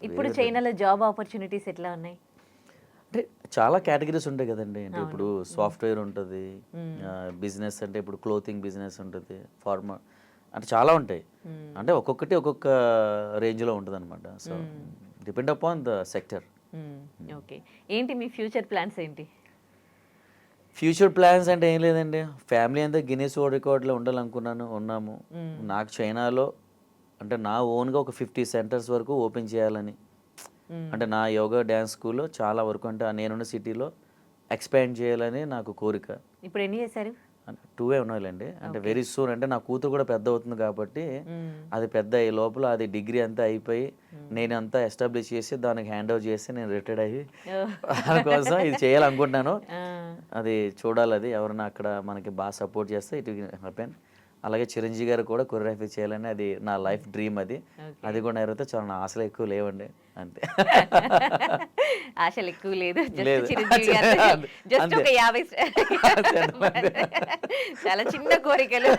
ఇప్పుడు చైనాలో job opportunities ఎట్లా ఉన్నాయి? అంటే చాలా కేటగిరీస్ ఉంటాయి కదండి. అంటే ఇప్పుడు సాఫ్ట్వేర్ ఉంటుంది, బిజినెస్ అంటే ఇప్పుడు క్లోతింగ్ బిజినెస్ ఉంటుంది, ఫార్మర్ అంటే చాలా ఉంటాయి. అంటే ఒక్కొక్కటి ఒక్కొక్క రేంజ్లో ఉంటుంది అనమాట. So depend upon the sector. Okay. ఏంటి మీ ఫ్యూచర్ ప్లాన్స్ ఏంటి? ఫ్యూచర్ ప్లాన్స్ అంటే ఏం లేదండి. ఫ్యామిలీ అంతా గిన్నీస్ వరల్డ్ రికార్డ్లో ఉన్నాము. నాకు చైనాలో అంటే నా ఓన్గా ఒక 50 సెంటర్స్ వరకు ఓపెన్ చేయాలని, అంటే నా యోగా డ్యాన్స్ స్కూల్లో చాలా వరకు అంటే నేనున్న సిటీలో ఎక్స్పాండ్ చేయాలని నాకు కోరిక. ఇప్పుడు ఎన్ని చేశారు? అంటే 2 ఉన్నాయిలేండి. అంటే వెరీ సూన్, అంటే నా కూతురు కూడా పెద్ద అవుతుంది కాబట్టి అది పెద్ద అయ్యే లోపల అది డిగ్రీ అంతా అయిపోయి నేను అంతా ఎస్టాబ్లిష్ చేసి దానికి హ్యాండ్ ఓవర్ చేసి నేను రిటైర్డ్ అయ్యి దానికోసం ఇది చేయాలనుకుంటున్నాను. అది చూడాలి, అది ఎవరైనా అక్కడ మనకి బాగా సపోర్ట్ చేస్తే ఇట్ హ్యాపెన్. అలాగే చిరంజీవి గారు కూడా కొరియోగ్రఫీ చేయాలని అది నా లైఫ్ డ్రీమ్. అది కూడా నెరవేరితే చాలా, నా ఆశలు ఎక్కువ లేవండి, అంతే. ఆశలు ఎక్కువ లేదు, లేదు. జస్ట్ ఒక 50 చాలా చిన్న కోరికలు.